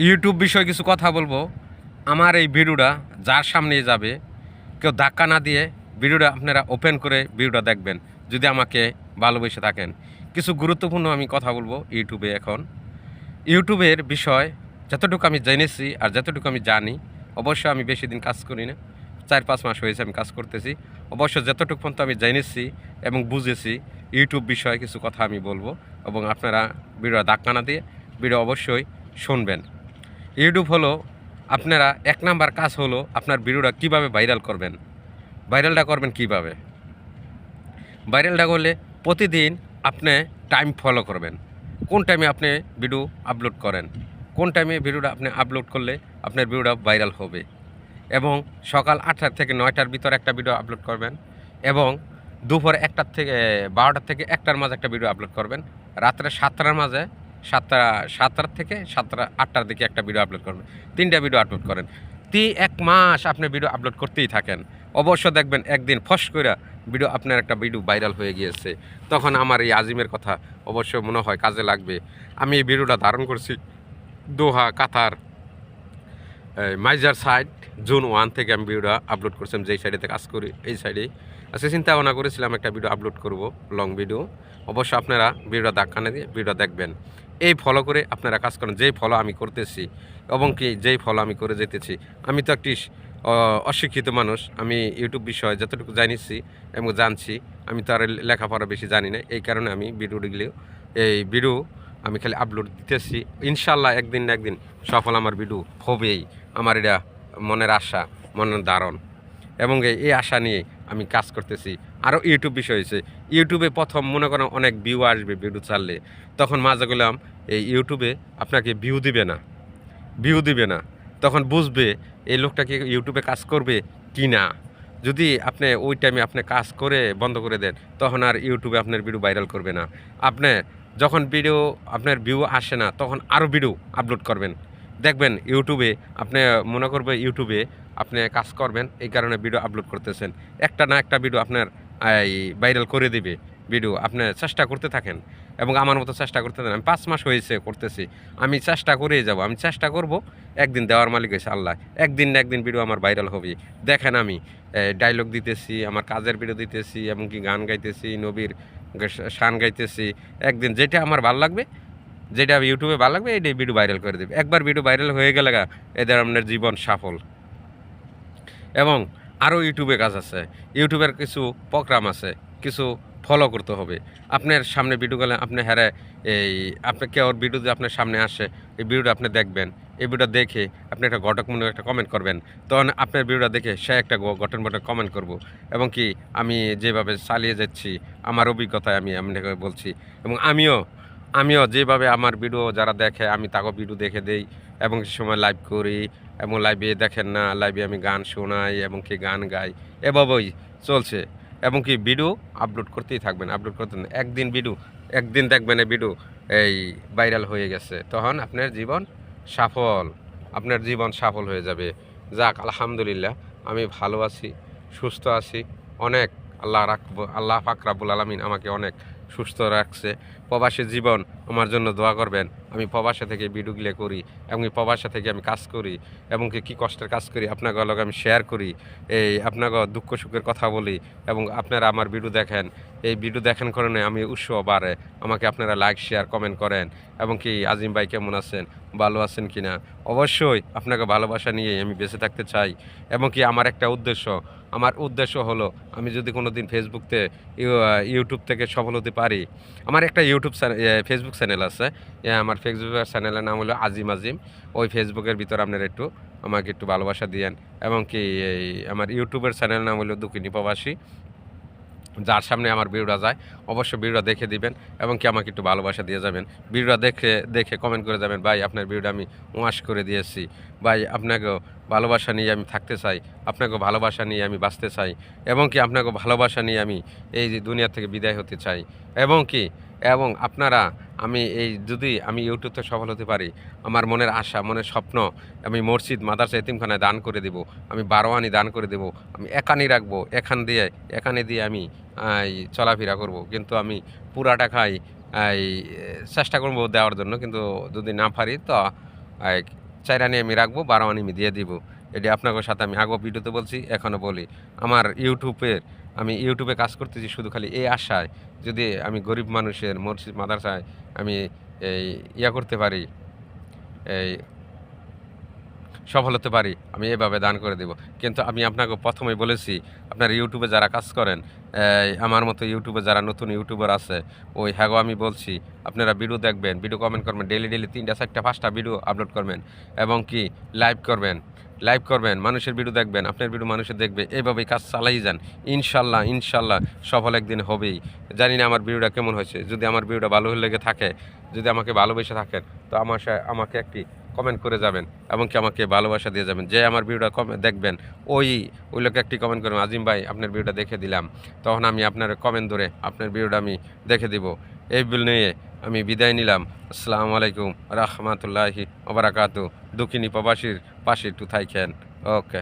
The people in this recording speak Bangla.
ইউটিউব বিষয়ে কিছু কথা বলবো। আমার এই ভিডিওটা যার সামনে যাবে কেউ ধাক্কা না দিয়ে ভিডিওটা আপনারা ওপেন করে ভিডিওটা দেখবেন যদি আমাকে ভালোবেসে থাকেন। কিছু গুরুত্বপূর্ণ আমি কথা বলবো ইউটিউবে। এখন ইউটিউবের বিষয় যতটুকু আমি জেনেছি আর যতটুকু আমি জানি, অবশ্য আমি বেশি দিন কাজ করি না, 4-5 মাস হয়েছে আমি কাজ করতেছি। অবশ্য যতটুকু পর্যন্ত আমি জেনেছি এবং বুঝেছি ইউটিউব বিষয়ে কিছু কথা আমি বলবো এবং আপনারা ভিডিও ধাক্কা না দিয়ে ভিডিও অবশ্যই শুনবেন। ইউটিউব হলো আপনারা 1 নাম্বার কাজ হলো আপনার ভিডিওটা কীভাবে ভাইরাল করবেন। ভাইরালটা করবেন কিভাবে? ভাইরালটা করলে প্রতিদিন আপনি টাইম ফলো করবেন। কোন টাইমে আপনি ভিডিও আপলোড করেন, কোন টাইমে ভিডিওটা আপনি আপলোড করলে আপনার ভিডিওটা ভাইরাল হবে। এবং সকাল 8টা থেকে 9টার ভিতরে একটা ভিডিও আপলোড করবেন এবং দুপুর 1টার থেকে 12টার থেকে 1টার মাঝে একটা ভিডিও আপলোড করবেন। রাত্রে 7টার মাঝে 7টার থেকে 8টার দিকে একটা ভিডিও আপলোড করবেন। 3টা ভিডিও আপলোড করেন। 1 মাস আপনি ভিডিও আপলোড করতেই থাকেন। অবশ্য দেখবেন একদিন ফস কইরা ভিডিও আপনার একটা ভিডিও ভাইরাল হয়ে গিয়েছে। তখন আমার এই আজিমের কথা অবশ্য মনে হয় কাজে লাগবে। আমি এই ভিডিওটা ধারণ করছি দোহা, কাতার, মাইজার সাইড জুন 1 থেকে আমি ভিডিওটা আপলোড করছিলাম। যেই সাইডেতে কাজ করি এই সাইডেই আজকে চিন্তা ভাবনা করেছিলাম একটা ভিডিও আপলোড করব, লং ভিডিও। অবশ্য আপনারা ভিডিওটা ধাক্কানে দিয়ে ভিডিও দেখবেন। এই ফলো করে আপনারা কাজ করেন, যেই ফলো আমি করতেছি এবং কি যেই ফলো আমি করে যেতেছি। আমি তো একটি অশিক্ষিত মানুষ, আমি ইউটিউব বিষয়ে যতটুকু জানিছি এবং জানছি, আমি তো আর লেখাপড়া বেশি জানি না। এই কারণে আমি ভিডিওগুলো এই ভিডিও আমি খালি আপলোড দিতেছি। ইনশাল্লাহ একদিন না একদিন সফল আমার ভিডিও হবেই। আমার এটা মনের আশা, মনের ধারণ এবং এই আশা নিয়ে আমি কাজ করতেছি। আরও ইউটিউব বিষয় হয়েছে, ইউটিউবে প্রথম মনে করেন অনেক ভিউ আসবে ভিডিও ছাড়লে, তখন মাঝে গেলাম এই ইউটিউবে আপনাকে ভিউ দিবে না। তখন বুঝবে এই লোকটা কি ইউটিউবে কাজ করবে কি না। যদি আপনি ওই টাইমে আপনি কাজ করে বন্ধ করে দেন, তখন আর ইউটিউবে আপনার ভিডিও ভাইরাল করবে না। আপনি যখন ভিডিও আপনার ভিউ আসে না, তখন আরও ভিডিও আপলোড করবেন। দেখবেন ইউটিউবে আপনি মনে করবে ইউটিউবে আপনি কাজ করবেন, এই কারণে ভিডিও আপলোড করতেছেন। একটা না একটা ভিডিও আপনার এই ভাইরাল করে দিবে। ভিডিও আপনি চেষ্টা করতে থাকেন এবং আমার মতো চেষ্টা করতে থাকেন। আমি 5 মাস হয়েছে করতেছি, আমি চেষ্টা করেই যাব। আমি চেষ্টা করব, একদিন দেওয়ার মালিক হয়েছে আল্লাহ। একদিন না একদিন ভিডিও আমার ভাইরাল হবে। দেখেন আমি ডায়লগ দিতেছি, আমার কাজের ভিডিও দিতেছি, এমনকি গান গাইতেছি, নবীর শান গাইতেছি। একদিন যেটা আমার ভালো লাগবে, যেটা ইউটিউবে ভালো লাগবে, এইটাই ভিডিও ভাইরাল করে দেবে। একবার ভিডিও ভাইরাল হয়ে গেলে এদের আপনার জীবন সফল। এবং আরও ইউটিউবে কাজ আছে, ইউটিউবের কিছু প্রোগ্রাম আছে, কিছু ফলো করতে হবে। আপনার সামনে ভিডিও গেলে আপনি এই আপনি কেউ ভিডিও যদি আপনার সামনে আসে, এই ভিডিওটা আপনি দেখবেন। এই ভিডিওটা দেখে আপনি একটা ঘটকমূলক একটা কমেন্ট করবেন। তখন আপনার ভিডিওটা দেখে সে একটা গঠনমূলক কমেন্ট করব এবং কি আমি যেভাবে চালিয়ে যাচ্ছি আমার অভিজ্ঞতায় আমি আপনাকে বলছি। এবং আমিও যেভাবে আমার ভিডিও যারা দেখে আমি তাকে ভিডিও দেখে দেই এবং সে সময় লাইভ করি এবং লাইভে দেখেন না, লাইভে আমি গান শোনাই এবং কি গান গাই, এভাবেই চলছে। এবং কি ভিডিও আপলোড করতেই থাকবেন, আপলোড করতে একদিন দেখবেন এই ভিডিও এই ভাইরাল হয়ে গেছে, তখন আপনার জীবন সফল হয়ে যাবে। যাক, আলহামদুলিল্লাহ আমি ভালো আছি, সুস্থ আছি। অনেক আল্লাহ পাক রাব্বুল আলামিন আমাকে অনেক সুস্থ রাখছে। প্রবাসী জীবন আমার জন্য দোয়া করবেন। আমি প্রবাসে থেকে ভিডিওগুলো করি এবং এই প্রবাসে থেকে আমি কাজ করি এবং কি কষ্টের কাজ করি আপনাকে লগে আমি শেয়ার করি, এই আপনাকে দুঃখ সুখের কথা বলি এবং আপনারা আমার ভিডিও দেখেন। এই ভিডিও দেখেন কারণে আমি উৎসাহ বাড়ে। আমাকে আপনারা লাইক শেয়ার কমেন্ট করেন এবং কি আজিম ভাই কেমন আছেন, ভালো আছেন কি না। অবশ্যই আপনাকে ভালোবাসা নিয়ে আমি বেঁচে থাকতে চাই এবং কি আমার উদ্দেশ্য হলো আমি যদি কোনো দিন ইউটিউব থেকে সফল হতে পারি। আমার একটা ফেসবুক চ্যানেল আছে, আমার ফেসবুকের চ্যানেলের নাম হলো আজিম। ওই ফেসবুকের ভিতরে আপনারা আমাকে একটু ভালোবাসা দিয়েন এবং কি এই আমার ইউটিউবের চ্যানেলের নাম হলো দুঃখিনী প্রবাসী। যার সামনে আমার ভিডিওটা যায় অবশ্যই ভিডিওটা দেখে দিবেন এবং কি আমাকে একটু ভালোবাসা দিয়ে যাবেন। ভিডিওটা দেখে কমেন্ট করে যাবেন, ভাই আপনার ভিডিওটা আমি ওয়াশ করে দিয়েছি, ভাই আপনাকেও ভালোবাসা নিয়ে আমি থাকতে চাই, আপনাকেও ভালোবাসা নিয়ে আমি বাঁচতে চাই এবং কি আপনাকেও ভালোবাসা নিয়ে আমি এই যে দুনিয়া থেকে বিদায় হতে চাই এবং আপনারা যদি আমি ইউটিউব থেকে সফল হতে পারি, আমার মনের আশা, মনের স্বপ্ন, আমি মসজিদ, মাদ্রাসা, এতিমখানায় দান করে দেব, আমি 12 আনি দান করে দেব, আমি একানি রাখবো, এখানে দিয়ে আমি চলাফেরা করব। কিন্তু আমি পুরা টাকাই চেষ্টা করবো দেওয়ার জন্য, কিন্তু যদি না পারি তো 4 আনি আমি রাখবো, 12 আনি আমি দিয়ে দিব। এটি আপনাদের সাথে আমি আগেও ভিডিওতে বলছি, এখনও বলি। আমার আমি ইউটিউবে কাজ করতেছি শুধু খালি এই আশায়, যদি আমি গরিব মানুষের মসজিদ মাদ্রাসায় আমি এই করতে পারি, এই সফল হতে পারি, আমি এভাবে দান করে দেব। কিন্তু আমি আপনাকে প্রথমেই বলেছি, আপনারা ইউটিউবে যারা কাজ করেন, আমার মতো ইউটিউবে যারা নতুন ইউটিউবার আছে, ওই হ্যাগো আমি বলছি, আপনারা ভিডিও দেখবেন, ভিডিও কমেন্ট করবেন, ডেইলি 3টা 4টা 5টা ভিডিও আপলোড করবেন এবং কি লাইভ করবেন, মানুষের ভিডিও দেখবেন, আপনার ভিডিও মানুষের দেখবে, এইভাবেই কাজ চালাই যান। ইনশাল্লাহ সফল একদিন হবেই। জানি না আমার ভিডিওটা কেমন হয়েছে। যদি আমার ভিডিওটা ভালো লেগে থাকে, যদি আমাকে ভালোবেসে থাকেন, তো আমাকে একটি কমেন্ট করে যাবেন এবং কি আমাকে ভালোবাসা দিয়ে যাবেন। যে আমার ভিডিওটা দেখবেন, ওই লোকে একটি কমেন্ট করবেন, আজিম ভাই আপনার ভিডিওটা দেখে দিলাম, তখন আমি আপনার কমেন্ট ধরে আপনার ভিডিওটা আমি দেখে দিব। এই বিল নিয়ে আমি বিদায় নিলাম। আসসালামু আলাইকুম রাহমাতুল্লাহি ওয়া বারাকাতুহু। দক্ষিণী প্রবাসীর পাশে একটু থাইকেন। ওকে।